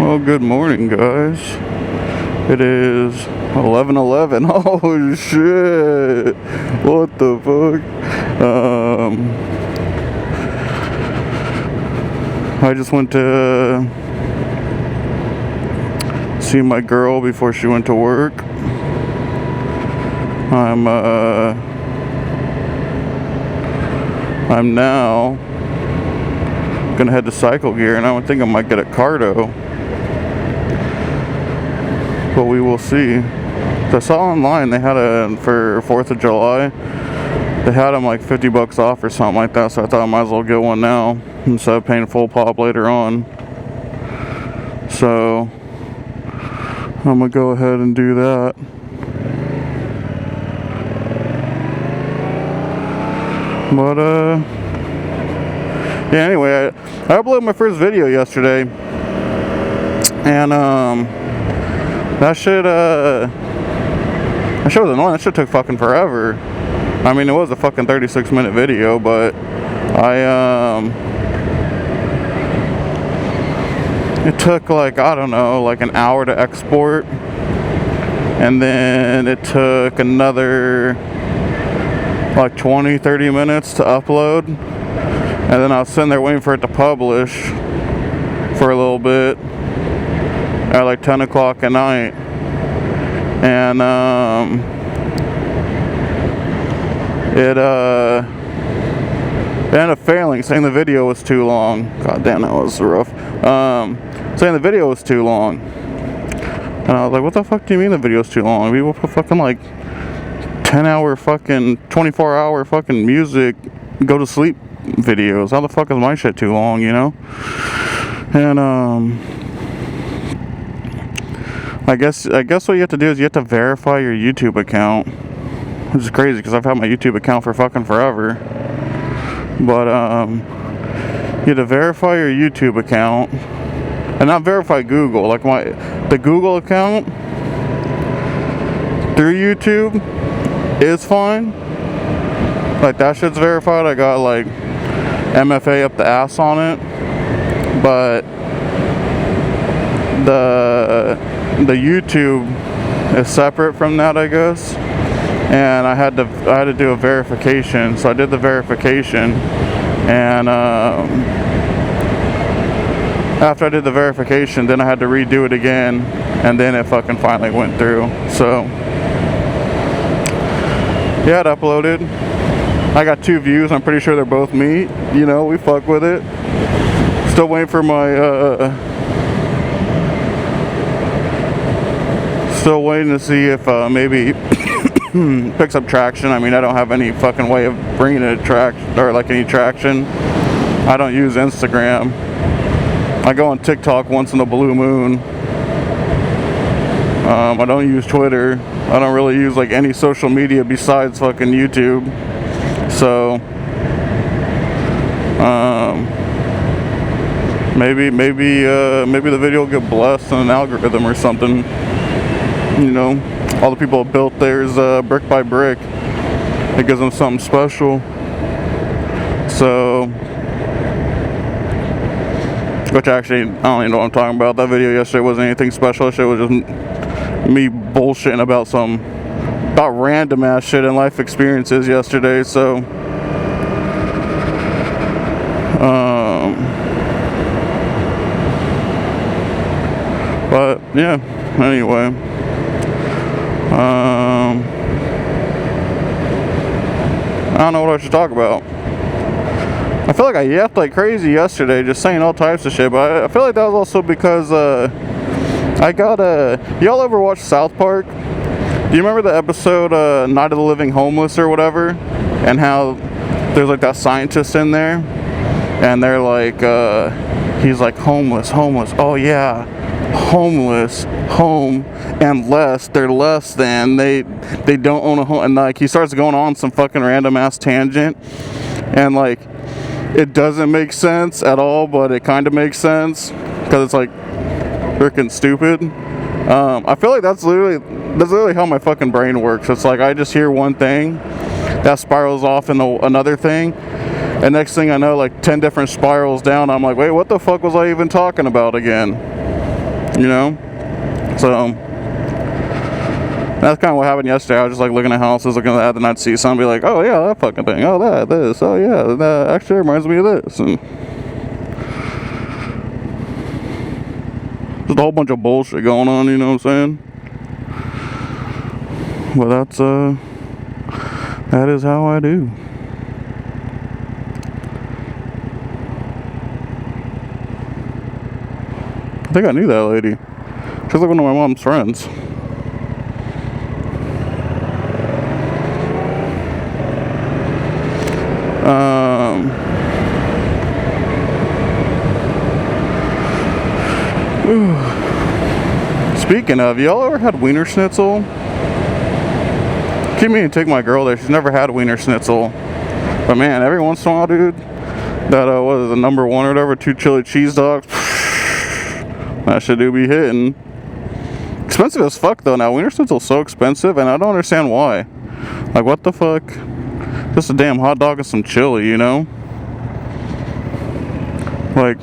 Well, good morning, guys. It is 11:11. Oh shit! What the fuck? I just went to see my girl before she went to work. I'm now gonna head to Cycle Gear, and I think I might get a Cardo, but we will see. I saw online they had for 4th of July. They had them like $50 off or something like that, so I thought I might as well get one now instead of paying full pop later on. So I'm gonna go ahead and do that. But yeah, anyway, I uploaded my first video yesterday, and that shit was annoying. That shit took fucking forever. I mean, it was a fucking 36-minute video, but it took like, I don't know, like an hour to export, and then it took another like 20-30 minutes to upload, and then I was sitting there waiting for it to publish for a little bit at like 10 o'clock at night, and it ended up failing, saying the video was too long. God damn, that was rough. Saying the video was too long, and I was like, what the fuck do you mean the video's too long? We will put fucking like 10-hour fucking 24-hour fucking music go to sleep videos. How the fuck is my shit too long, you know? And I guess what you have to do is you have to verify your YouTube account, which is crazy because I've had my YouTube account for fucking forever. But you have to verify your YouTube account, and not verify Google. Like the Google account through YouTube is fine. Like that shit's verified. I got like MFA up the ass on it, but the YouTube is separate from that, I guess. And I had to do a verification, so I did the verification, and after I did the verification, then I had to redo it again, and then it fucking finally went through. So yeah, it uploaded. I got 2 views. I'm pretty sure they're both me. You know, we fuck with it. Still waiting for my still waiting to see if maybe picks up traction. I mean, I don't have any fucking way of bringing it any traction. I don't use Instagram. I go on TikTok once in a blue moon. I don't use Twitter. I don't really use like any social media besides fucking YouTube. So maybe the video will get blessed in an algorithm or something. You know, all the people that built theirs brick by brick. It gives them something special. So, which actually, I don't even know what I'm talking about. That video yesterday wasn't anything special. That shit was just me bullshitting about random ass shit and life experiences yesterday. So, but yeah, anyway. I don't know what I should talk about. I feel like I yapped like crazy yesterday, just saying all types of shit, but I feel like that was also because I got y'all ever watch South Park? Do you remember the episode Night of the Living Homeless or whatever, and how there's like that scientist in there, and they're like he's like homeless, oh yeah, homeless, home, and they're less than, they don't own a home, and like he starts going on some fucking random ass tangent, and like it doesn't make sense at all, but it kind of makes sense because it's like freaking stupid. I feel like that's literally how my fucking brain works. It's like I just hear one thing that spirals off into another thing, and next thing I know, like 10 different spirals down, I'm like, wait, what the fuck was I even talking about again? you know? So that's kind of what happened yesterday. I was just like looking at houses, looking at that, and I'd see something, be like, oh yeah, that fucking thing, oh that, this, oh yeah, that actually reminds me of this, and just a whole bunch of bullshit going on, you know what I'm saying? Well, that is how I do. I think I knew that lady. She's like one of my mom's friends. Speaking of, y'all ever had Wiener Schnitzel? Keep meaning to take my girl there. She's never had Wiener Schnitzel. But man, every once in a while, dude, that what is the number one or whatever, 2 chili cheese dogs. That shit do be hitting. Expensive as fuck though. Now Wiener Schnitzel's so expensive, and I don't understand why. Like, what the fuck? Just a damn hot dog and some chili, you know? Like,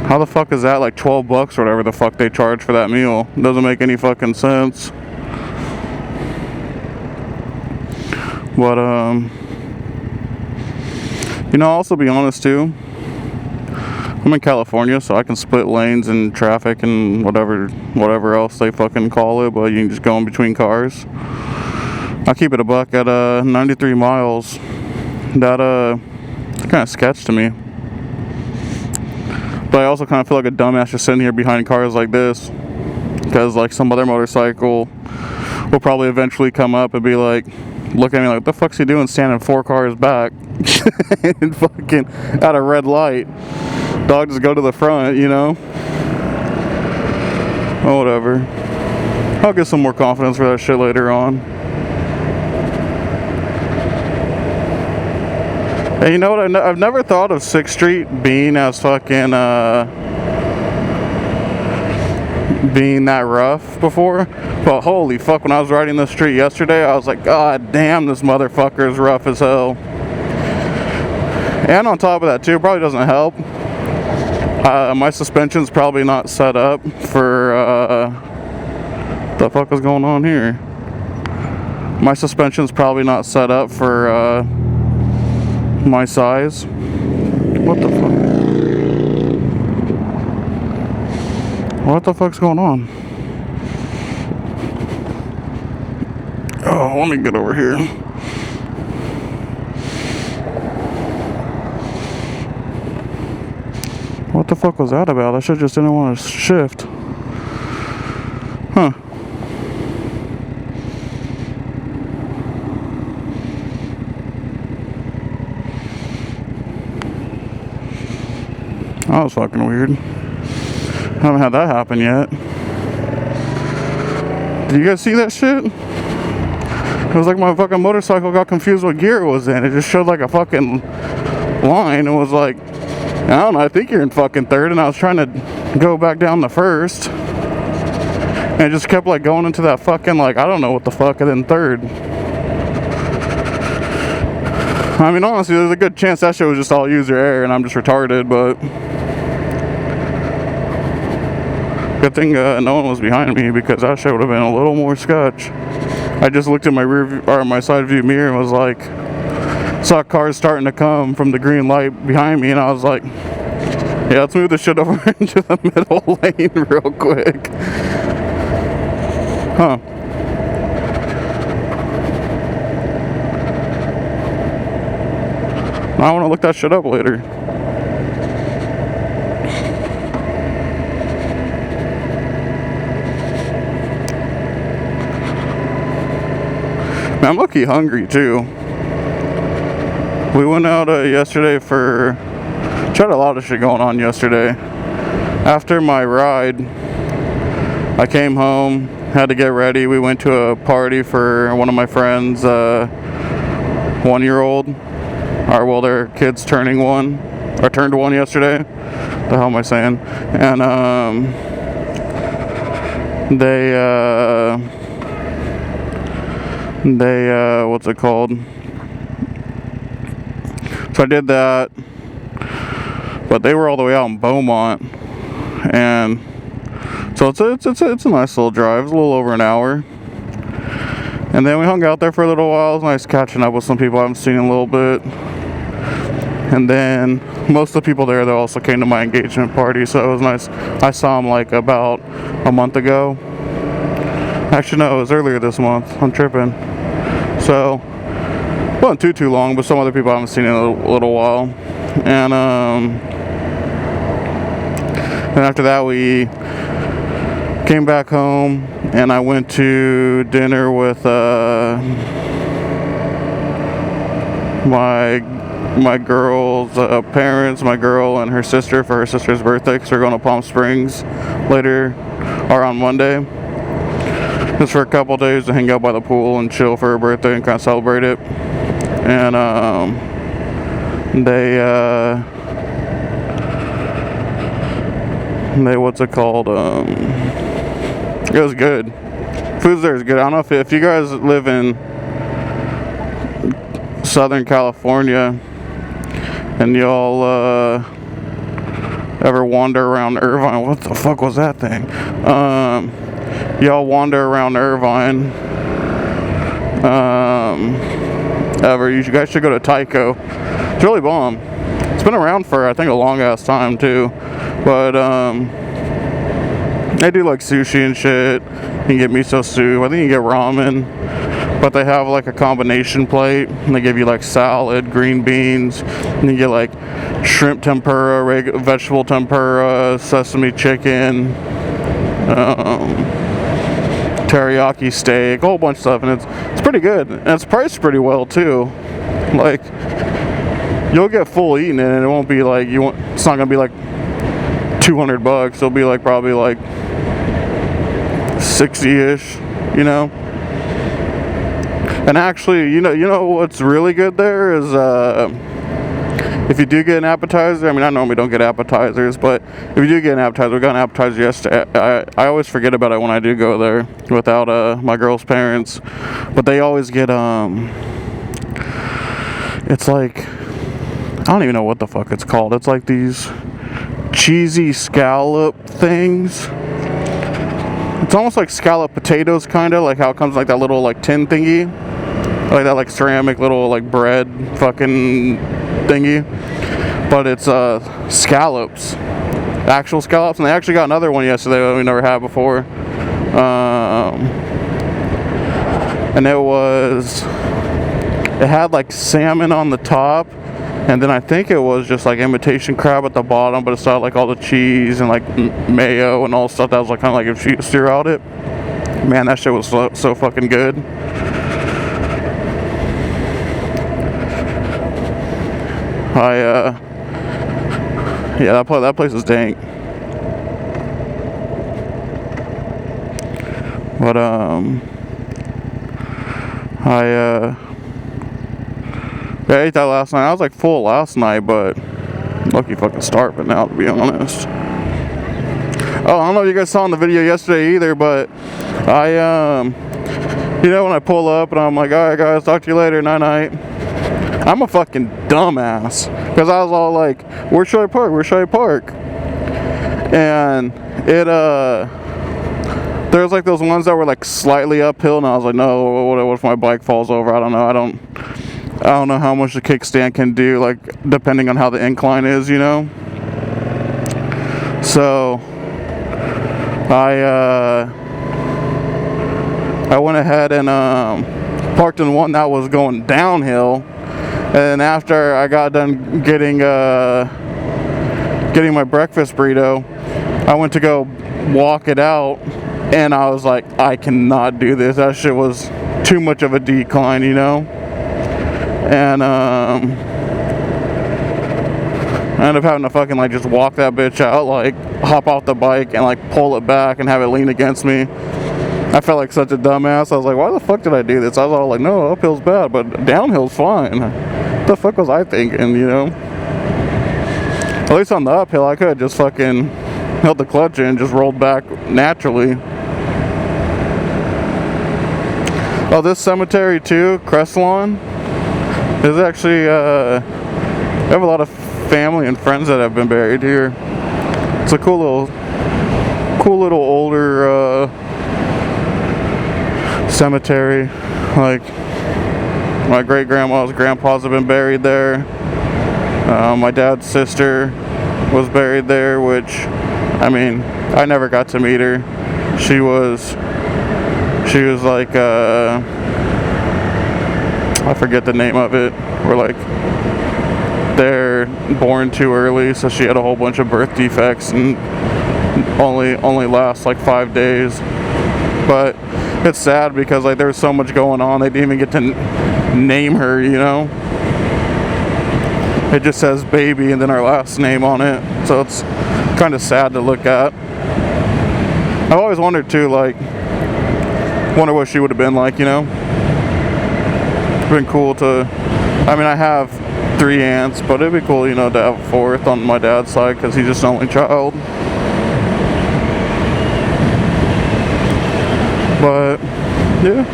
how the fuck is that like 12 bucks or whatever the fuck they charge for that meal? It doesn't make any fucking sense. But you know, I'll also be honest too, I'm in California, so I can split lanes in traffic and whatever else they fucking call it, but you can just go in between cars. I keep it a buck at 93 miles. That kind of sketch to me. But I also kind of feel like a dumbass just sitting here behind cars like this, because like some other motorcycle will probably eventually come up and be like, look at me like, what the fuck's he doing standing 4 cars back and fucking at a red light? Dog, just go to the front, you know? Oh, whatever. I'll get some more confidence for that shit later on. Hey, you know what? I've never thought of 6th Street being as fucking, being that rough before. But holy fuck, when I was riding this street yesterday, I was like, god damn, this motherfucker is rough as hell. And on top of that too, probably doesn't help, my suspension's probably not set up for, what the fuck is going on here? My suspension's probably not set up for, my size. What the fuck? What the fuck's going on? Oh, let me get over here. What the fuck was that about? I should just didn't want to shift. Huh. That was fucking weird. Haven't had that happen yet. Did you guys see that shit? It was like my fucking motorcycle got confused what gear it was in. It just showed like a fucking line. It was like, I don't know, I think you're in fucking 3rd, and I was trying to go back down to 1st. And it just kept like going into that fucking, like, I don't know what the fuck, and then 3rd. I mean, honestly, there's a good chance that shit was just all user error and I'm just retarded, but good thing no one was behind me, because that shit would have been a little more sketch. I just looked at my rear view, or my side view mirror, and was like, saw cars starting to come from the green light behind me, and I was like, yeah, let's move this shit over into the middle lane real quick. Huh. I want to look that shit up later. Man, I'm low-key hungry too. We went out yesterday for, tried a lot of shit going on yesterday. After my ride, I came home, had to get ready. We went to a party for one of my friends' 1-year-old. Or, well, their kid's turning 1, or turned 1 yesterday. The hell am I saying? And they what's it called? So I did that, but they were all the way out in Beaumont, and So it's a nice little drive. It's a little over an hour. And then we hung out there for a little while. It was nice catching up with some people I haven't seen in a little bit. And then most of the people there, they also came to my engagement party, so it was nice. I saw them like about a month ago. Actually, no, it was earlier this month. I'm tripping. So, wasn't too long, but some other people I haven't seen in a little while. And after that, we came back home, and I went to dinner with my girl's parents, my girl and her sister for her sister's birthday, because we're going to Palm Springs later, or on Monday, just for a couple days to hang out by the pool and chill for her birthday and kind of celebrate it. And they what's it called? It was good. Food there is good. I don't know if you guys live in Southern California and y'all ever wander around Irvine. What the fuck was that thing? Y'all wander around Irvine. Ever, you guys should go to Tycho. It's really bomb. It's been around for, I think, a long ass time too. But they do like sushi and shit. You can get miso soup. I think you can get ramen. But they have like a combination plate, and they give you like salad, green beans, and you get like shrimp tempura, vegetable tempura, sesame chicken, teriyaki steak, a whole bunch of stuff, and it's pretty good, and it's priced pretty well too. Like, you'll get full eating it, and it won't be like it's not gonna be like $200. It'll be like probably like 60-ish, you know. And actually, you know what's really good there is if you do get an appetizer. I mean, I normally don't get appetizers, but if you do get an appetizer, we got an appetizer yesterday. I always forget about it when I do go there without my girl's parents, but they always get it's like, I don't even know what the fuck it's called. It's like these cheesy scallop things. It's almost like scallop potatoes, kind of like how it comes like that little like tin thingy, like that like ceramic little like bread fucking thingy, but it's scallops, actual scallops. And they actually got another one yesterday that we never had before, and it had like salmon on the top, and then I think it was just like imitation crab at the bottom, but it still had like all the cheese and like mayo and all stuff that was like kind of like if sheets throughout it. Man, that shit was so fucking good. Yeah, that place is dank. But I ate that last night. I was like full last night, but lucky fucking starving now, to be honest. Oh, I don't know if you guys saw in the video yesterday either, but I when I pull up and I'm like, alright guys, talk to you later, night night. I'm a fucking dumbass, because I was all like, where should I park? Where should I park? And it there's like those ones that were like slightly uphill, and I was like, no, what if my bike falls over? I don't know. I don't know how much the kickstand can do, like depending on how the incline is, you know. So I went ahead and parked in one that was going downhill. And after I got done getting my breakfast burrito, I went to go walk it out, and I was like, I cannot do this. That shit was too much of a decline, you know. And I ended up having to fucking like just walk that bitch out, like hop off the bike and like pull it back and have it lean against me. I felt like such a dumbass. I was like, why the fuck did I do this? I was all like, no, uphill's bad, but downhill's fine. What the fuck was I thinking, you know? At least on the uphill, I could have just fucking held the clutch in and just rolled back naturally. Oh, this cemetery too, Cresslawn, is actually, I have a lot of family and friends that have been buried here. It's a cool little older cemetery. Like, my great-grandma's grandpas have been buried there. My dad's sister was buried there, which, I mean, I never got to meet her. She was like, I forget the name of it. We're like, they're born too early, so she had a whole bunch of birth defects and only lasts like 5 days. But it's sad because like there was so much going on, they didn't even get to name her, you know. It just says baby and then our last name on it, so it's kind of sad to look at. I've always wondered too, like, wonder what she would have been like, you know. It's been cool to, I mean, I have 3 aunts, but it'd be cool, you know, to have a 4th on my dad's side because he's just an only child. But yeah,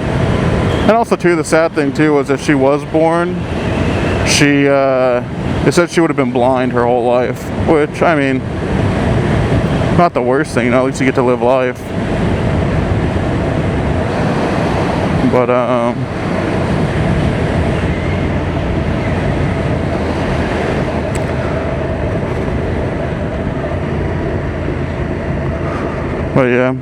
and also too, the sad thing too was if she was born, they said she would have been blind her whole life, which, I mean, not the worst thing, you know, at least you get to live life. But yeah.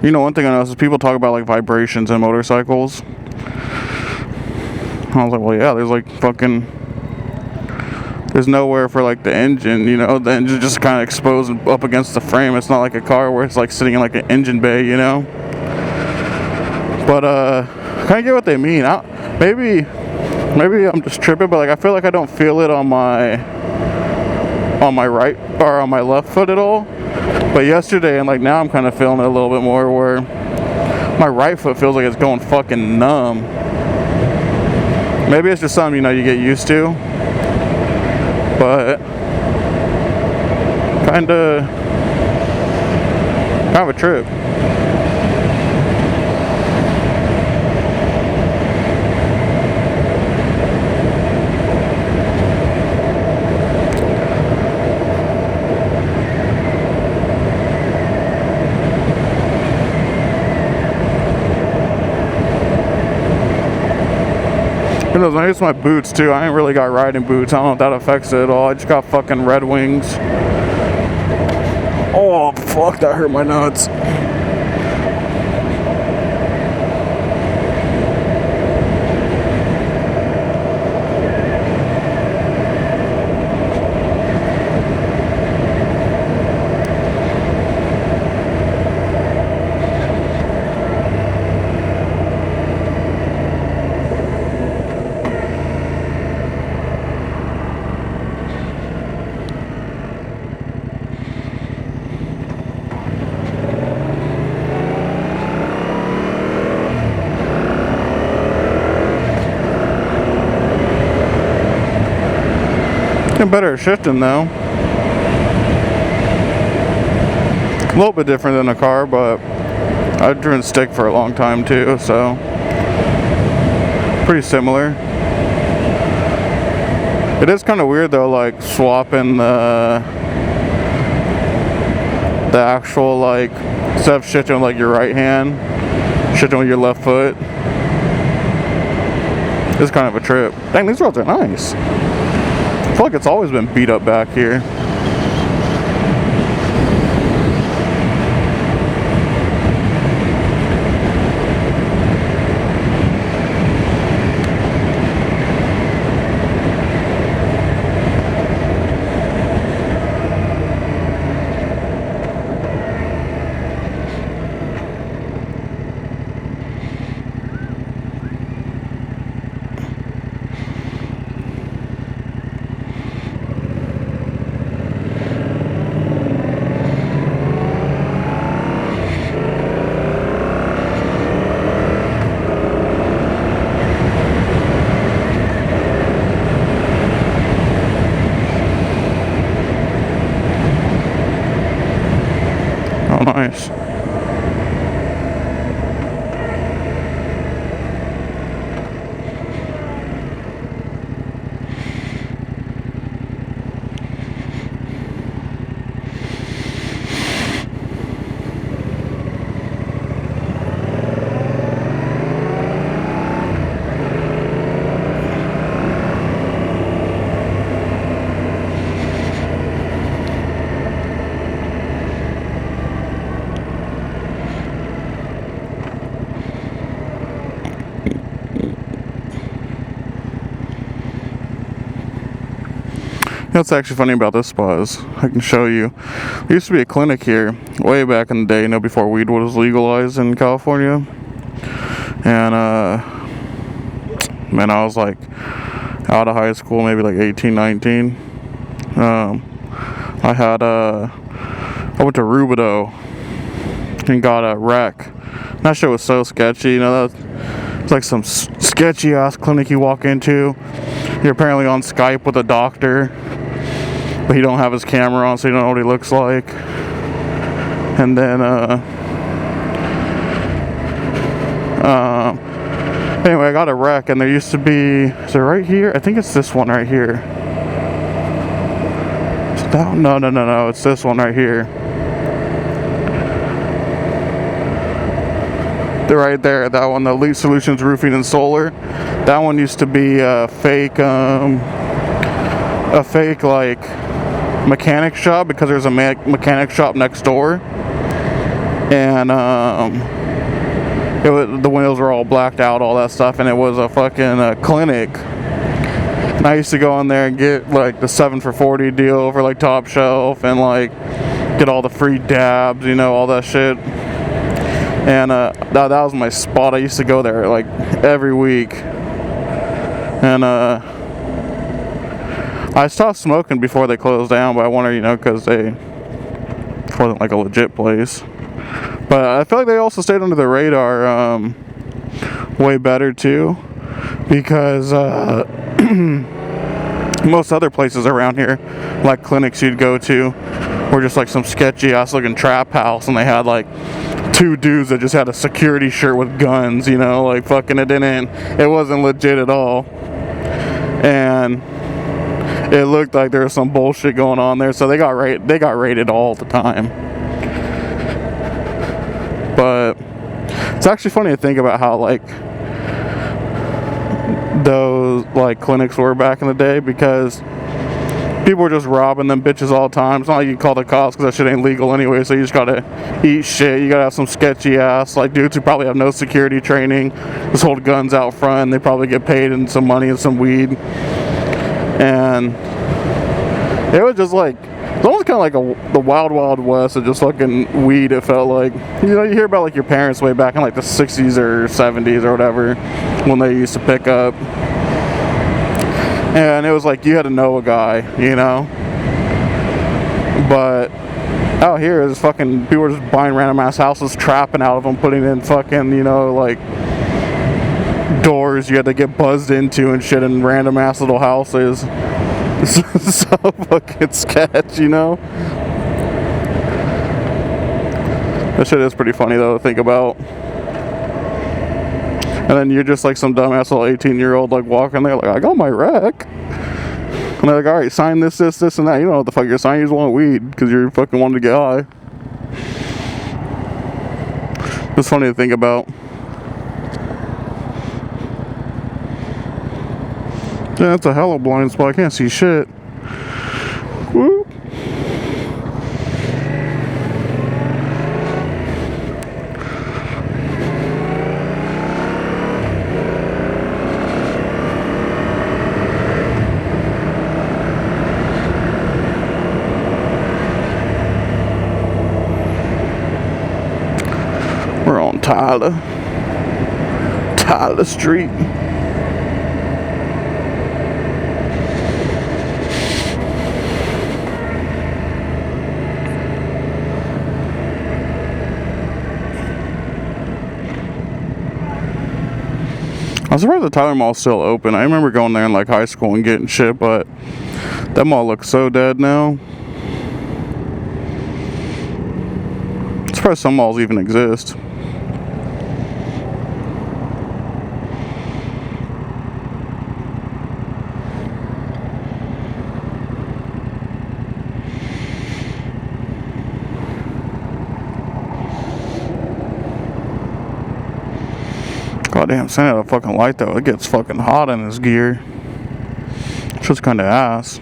You know, one thing I noticed is people talk about like vibrations in motorcycles. I was like, well, yeah, there's like fucking, there's nowhere for like the engine, you know, the engine's just kind of exposed up against the frame. It's not like a car where it's like sitting in like an engine bay, you know. But kind of get what they mean. Maybe I'm just tripping, but like I feel like I don't feel it on my right or on my left foot at all. But yesterday and like now I'm kind of feeling it a little bit more, where my right foot feels like it's going fucking numb. Maybe it's just something, you know, you get used to. But kind of a trip. Who knows, I use my boots too. I ain't really got riding boots. I don't know if that affects it at all. I just got fucking Red Wings. Oh, fuck, that hurt my nuts. Better at shifting though. A little bit different than a car, but I've driven stick for a long time too, so pretty similar. It is kind of weird though, like swapping the actual, like, instead of shifting with like your right hand, shifting with your left foot. It's kind of a trip. Dang, these roads are nice. I feel like it's always been beat up back here. Nice. What's actually funny about this spot is I can show you. There used to be a clinic here way back in the day, you know, before weed was legalized in California. And man, I was like out of high school, maybe like 18, 19. I went to Rubidoux and got a wreck. And that shit was so sketchy, you know. It's like some sketchy ass clinic you walk into. You're apparently on Skype with a doctor, but he don't have his camera on, so you don't know what he looks like. And then anyway, I got a wreck, and there used to be, is it right here? I think it's this one right here. Is it that one? No, it's this one right here. They're right there, that one, the Elite Solutions Roofing and Solar. That one used to be a fake like mechanic shop, because there's a mechanic shop next door, and the windows were all blacked out, all that stuff, and it was a fucking clinic. And I used to go in there and get like the 7 for $40 deal for like Top Shelf, and like get all the free dabs, you know, all that shit. And that was my spot. I used to go there like every week. And I stopped smoking before they closed down, but I wonder, you know, because it wasn't like a legit place. But I feel like they also stayed under the radar way better too, because most other places around here, like clinics you'd go to, were just like some sketchy ass looking trap house, and they had like 2 dudes that just had a security shirt with guns, you know, like fucking it wasn't legit at all. And it looked like there was some bullshit going on there, so they got raided all the time. But it's actually funny to think about how like those like clinics were back in the day, because people were just robbing them bitches all the time. It's not like you can call the cops, because that shit ain't legal anyway, so you just gotta eat shit. You gotta have some sketchy ass like dudes who probably have no security training, just hold guns out front, and they probably get paid in some money and some weed. And it was just like, it's almost kind of like the wild west of just fucking weed. It felt like, you know, you hear about like your parents way back in like the 60s or 70s or whatever, when they used to pick up. And it was like you had to know a guy, you know. But out here is fucking people are just buying random ass houses, trapping out of them, putting in fucking, you know, like doors you had to get buzzed into and shit in random ass little houses. So fucking sketch, you know. That shit is pretty funny though to think about. And then you're just like some dumbass little 18-year-old like walking there like, I got my wreck. And they're like, alright, sign this, and that. You don't know what the fuck you're signing, you just want weed because you're fucking wanting to get high. It's funny to think about. Yeah, that's a hella blind spot. I can't see shit. Woo. We're on Tyler Street. I'm surprised the Tyler Mall's still open. I remember going there in like high school and getting shit, but that mall looks so dead now. I'm surprised some malls even exist. Goddamn, send out a fucking light though. It gets fucking hot in this gear. It's just kind of ass.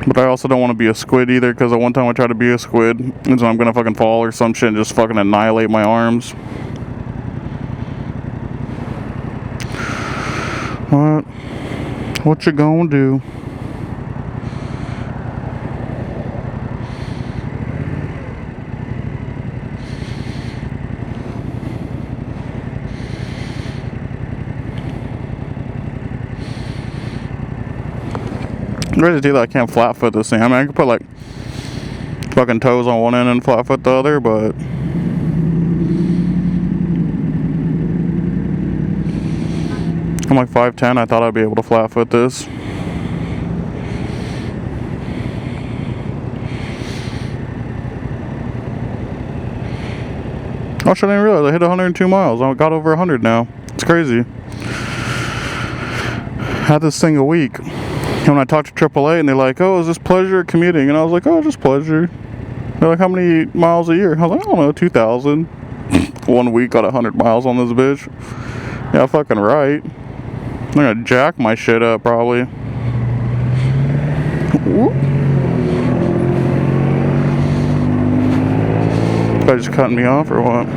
But I also don't want to be a squid either, because the one time I tried to be a squid, and so I'm gonna fucking fall or some shit and just fucking annihilate my arms. What? What you gonna do? Crazy too that I can't flat foot this thing. I mean, I could put like fucking toes on one end and flat foot the other, but I'm like 5'10". I thought I'd be able to flat foot this. Oh shit, I didn't realize I hit 102 miles. I got over 100 now. It's crazy. Had this thing a week. And when I talked to AAA and they're like, oh, is this pleasure or commuting? And I was like, oh, just pleasure. They're like, how many miles a year? I was like, I don't know, 2,000. 1 week got 100 miles on this bitch. Yeah, fucking right. I'm gonna jack my shit up probably. Whoop. Guy just cutting me off or what?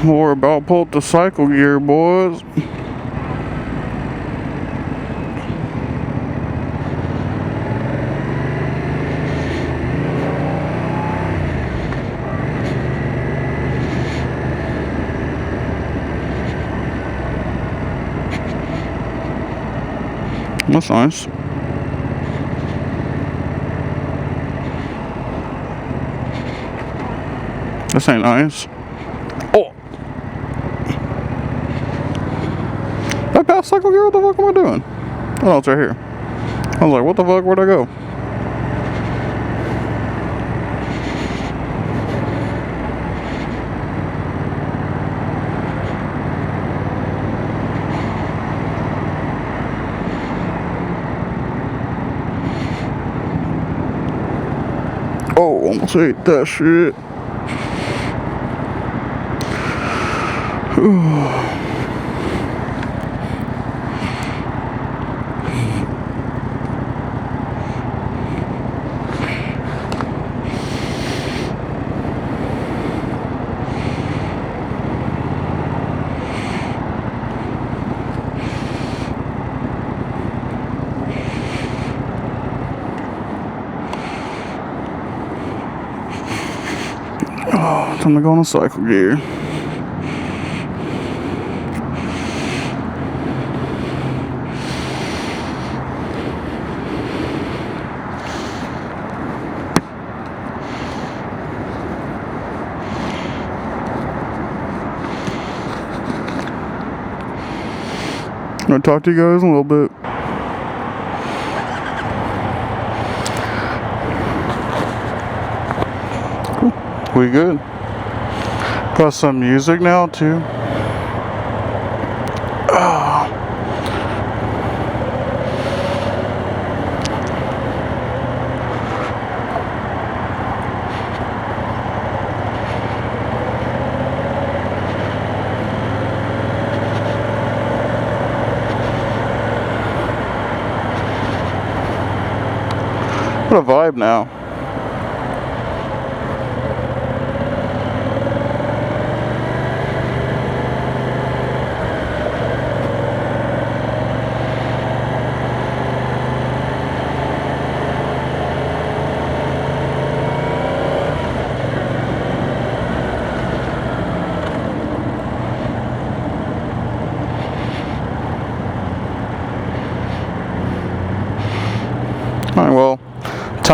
We're about to pull up the cycle gear, boys. That's nice. This ain't nice. Oh! That past cycle gear, what the fuck am I doing? Oh, it's right here. I was like, what the fuck, where'd I go? Oh, almost ate that shit. Oh, time to go on a cycle gear. I'm gonna talk to you guys in a little bit. Cool. We good. Got some music now too. What a vibe now.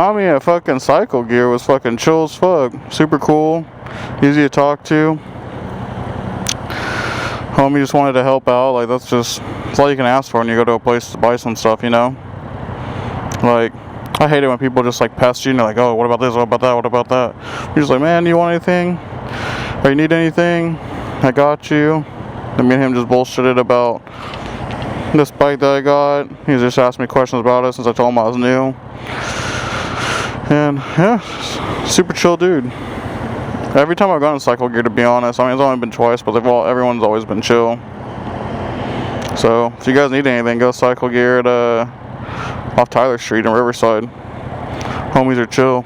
Homie at fucking Cycle Gear was fucking chill as fuck. Super cool. Easy to talk to. Homie just wanted to help out. Like, that's all you can ask for when you go to a place to buy some stuff, you know? Like, I hate it when people just like pest you and they're like, oh, what about this, what about that, what about that? You're just like, man, you want anything? Or you need anything? I got you. And me and him just bullshitted about this bike that I got. He just asked me questions about it since I told him I was new. And yeah, super chill dude. Every time I've gone to Cycle Gear, to be honest, I mean, it's only been twice, but everyone's always been chill. So if you guys need anything, go Cycle Gear at off Tyler Street in Riverside. Homies are chill.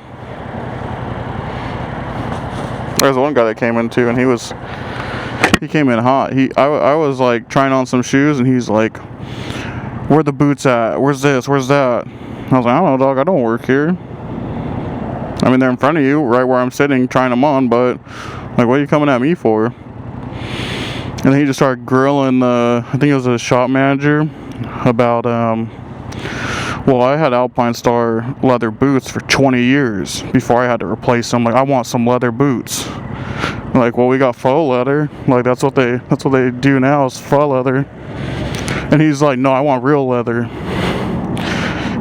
There's one guy that came in too, and he came in hot. I was like trying on some shoes, and he's like, "Where the boots at? Where's this? Where's that?" I was like, "I don't know, dog. I don't work here. I mean, they're in front of you, right where I'm sitting, trying them on. But like, what are you coming at me for?" And then he just started grilling I think it was a shop manager about well, I had Alpine Star leather boots for 20 years before I had to replace them. Like, I want some leather boots. Like, well, we got faux leather. Like, that's what they do now is faux leather. And he's like, no, I want real leather.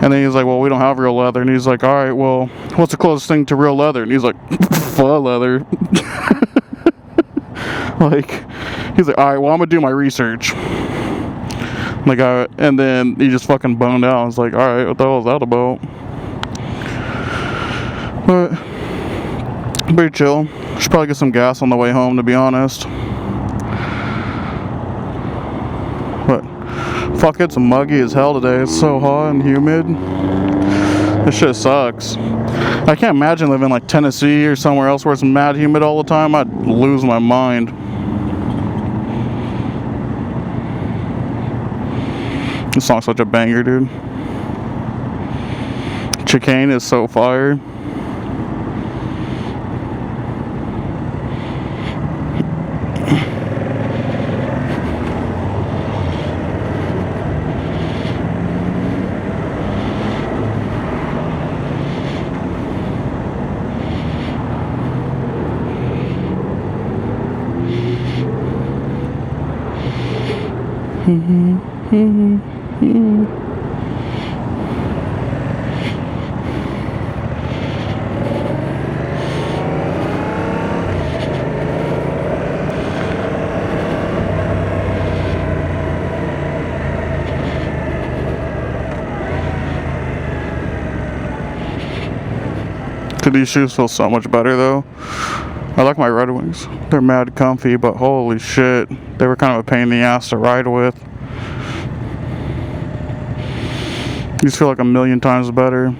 And then he's like, well, we don't have real leather. And he's like, all right, well, what's the closest thing to real leather? And he's like, faux leather. Like, he's like, all right, well, I'm gonna do my research. Like, and then he just fucking boned out. I was like, alright, what the hell is that about? But pretty chill. Should probably get some gas on the way home, to be honest. But fuck, it's muggy as hell today. It's so hot and humid. This shit sucks. I can't imagine living like Tennessee or somewhere else where it's mad humid all the time. I'd lose my mind. This song's such a banger, dude. Chicane is so fire. These shoes feel so much better though. I like my Red Wings. They're mad comfy, but holy shit, they were kind of a pain in the ass to ride with. These feel like a million times better.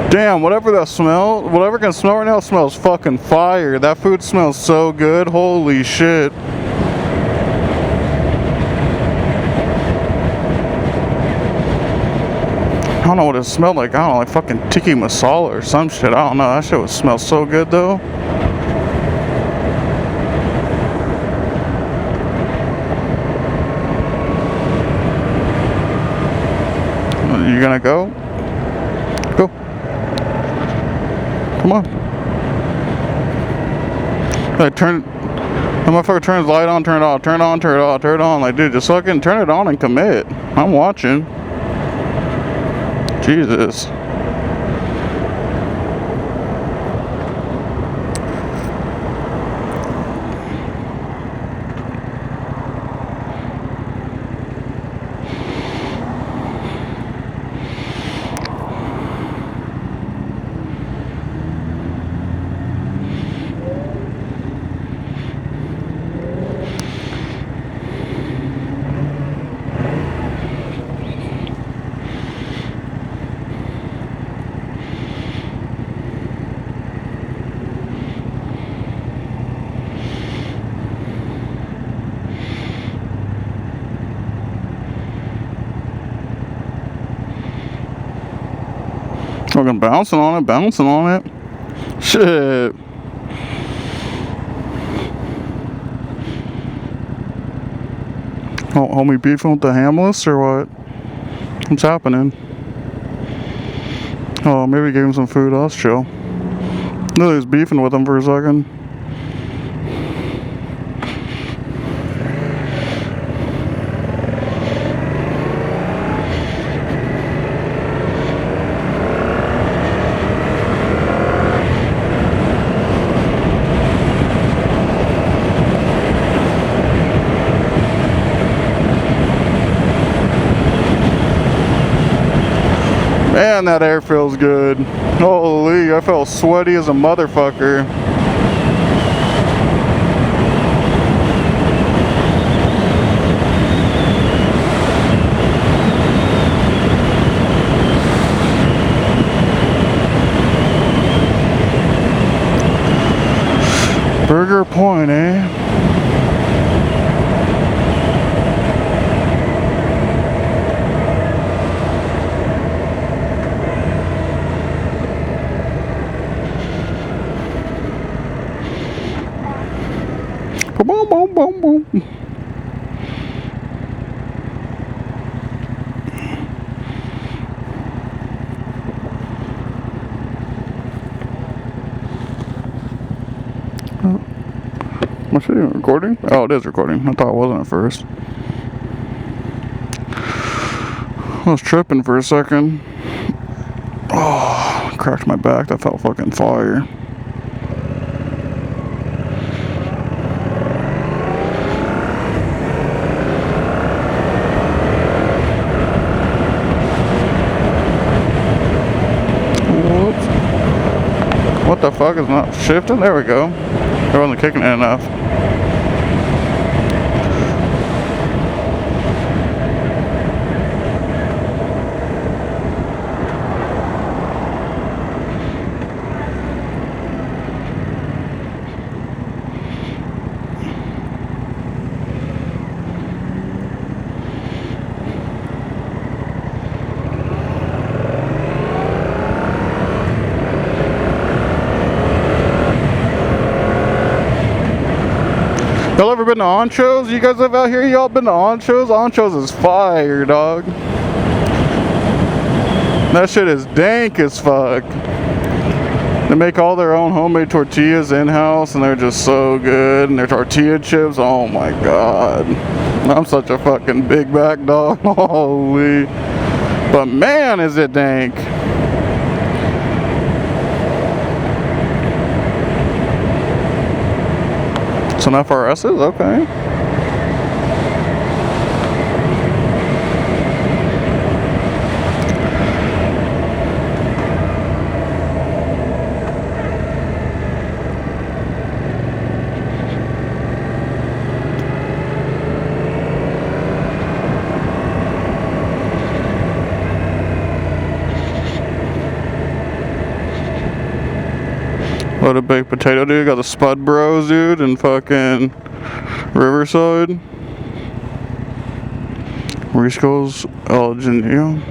Damn, whatever can smell right now smells fucking fire. That food smells so good. Holy shit. I don't know what it smelled like. I don't know, like fucking tiki masala or some shit. I don't know. That shit would smell so good though. You gonna go? Go. Come on. Like, the motherfucker turns the light on, turn it off, turn it on, turn it off, turn it on. Like, dude, just fucking turn it on and commit. I'm watching. Jesus. Fucking bouncing on it, bouncing on it. Shit. Oh, homie beefing with the hamless or what? What's happening? Oh, maybe gave him some food. That's chill. No, he was beefing with him for a second. Man, that air feels good. Holy, I felt sweaty as a motherfucker. Burger Point, eh? Boom, boom, boom, boom. Am I even recording? Oh, it is recording. I thought it wasn't at first. I was tripping for a second. Oh, cracked my back. That felt fucking fire. What the fuck is not shifting? There we go. It wasn't kicking it enough. Y'all ever been to Ancho's? You guys live out here? Y'all been to Ancho's? Ancho's is fire, dog. That shit is dank as fuck. They make all their own homemade tortillas in-house and they're just so good. And their tortilla chips, oh my god. I'm such a fucking big back dog. Holy. But man, is it dank. Some FRSs? Okay. What a baked potato, dude. Got the Spud Bros, dude, and fucking Riverside. Risco's El Genio.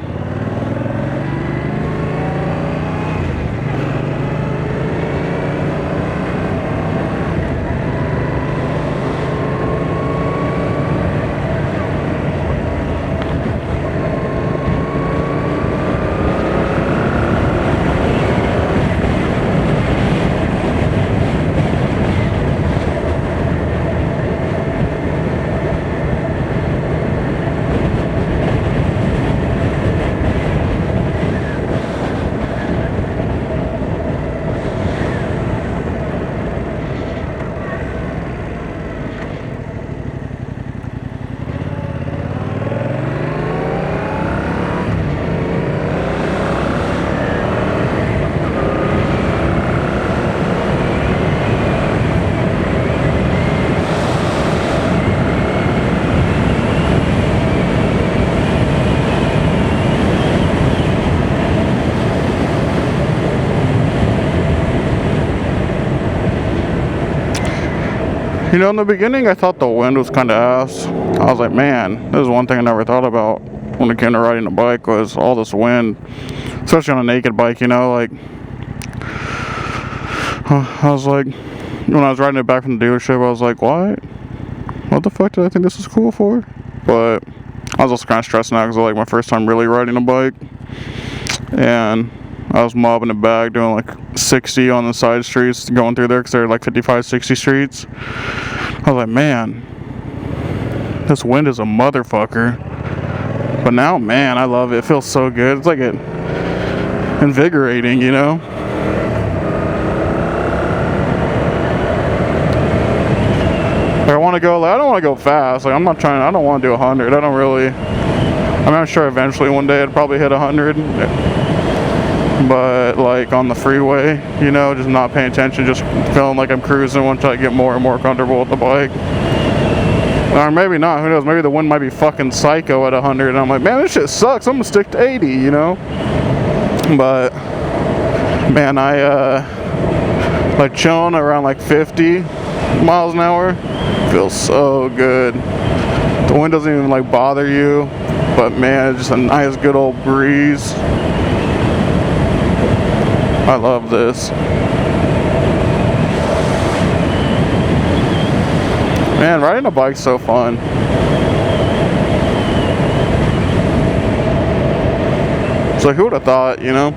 You know, in the beginning, I thought the wind was kind of ass. I was like, man, this is one thing I never thought about when it came to riding a bike was all this wind. especially on a naked bike, you know, like, I was like, when I was riding it back from the dealership, I was like, what the fuck did I think this was cool for? But I was also kind of stressing out because it was like my first time really riding a bike, and I was mobbing it back, doing like 60 on the side streets, going through there because they're like 55, 60 streets. I was like, man, this wind is a motherfucker. But now, man, I love it. It feels so good. It's like invigorating, you know? Like, I want to go, like, I don't want to go fast. Like, I don't want to do 100. I don't really, I'm sure eventually one day I'd probably hit 100. But, like, on the freeway, you know, just not paying attention, just feeling like I'm cruising once I get more and more comfortable with the bike. Or maybe not, who knows, maybe the wind might be fucking psycho at 100, and I'm like, man, this shit sucks, I'm gonna stick to 80, you know? But, man, I, like, chilling around, like, 50 miles an hour feels so good. The wind doesn't even, like, bother you, but, man, it's just a nice, good old breeze. I love this. Man, riding a bike's so fun. So who would have thought, you know?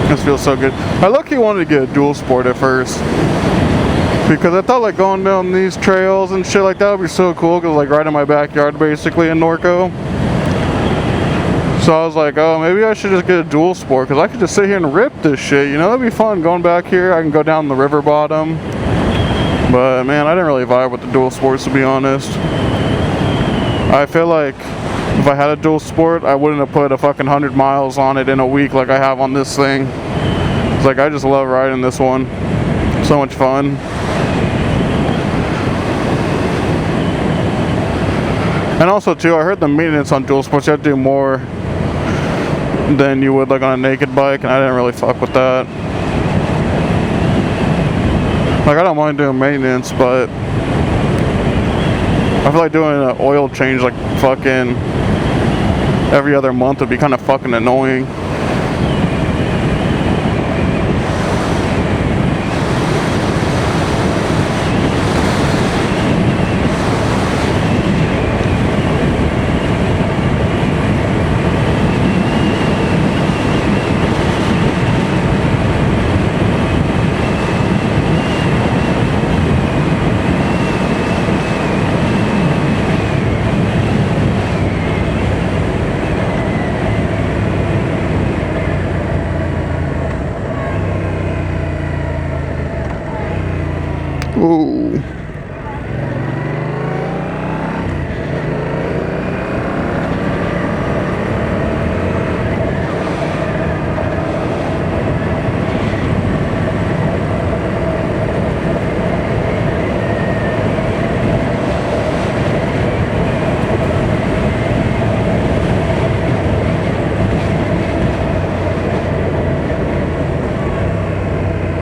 This feels so good. I lucky wanted to get a dual sport at first because I thought like going down these trails and shit like that would be so cool, because like right in my backyard basically in Norco. So I was like, oh, maybe I should just get a dual sport because I could just sit here and rip this shit, you know? That'd be fun going back here. I can go down the river bottom. But man, I didn't really vibe with the dual sports, to be honest. I feel like if I had a dual sport, I wouldn't have put a fucking 100 miles on it in a week like I have on this thing. It's like, I just love riding this one. So much fun. And also too, I heard the maintenance on dual sports, you have to do more than you would like on a naked bike, and I didn't really fuck with that. Like, I don't mind doing maintenance, but I feel like doing an oil change like fucking every other month would be kind of fucking annoying.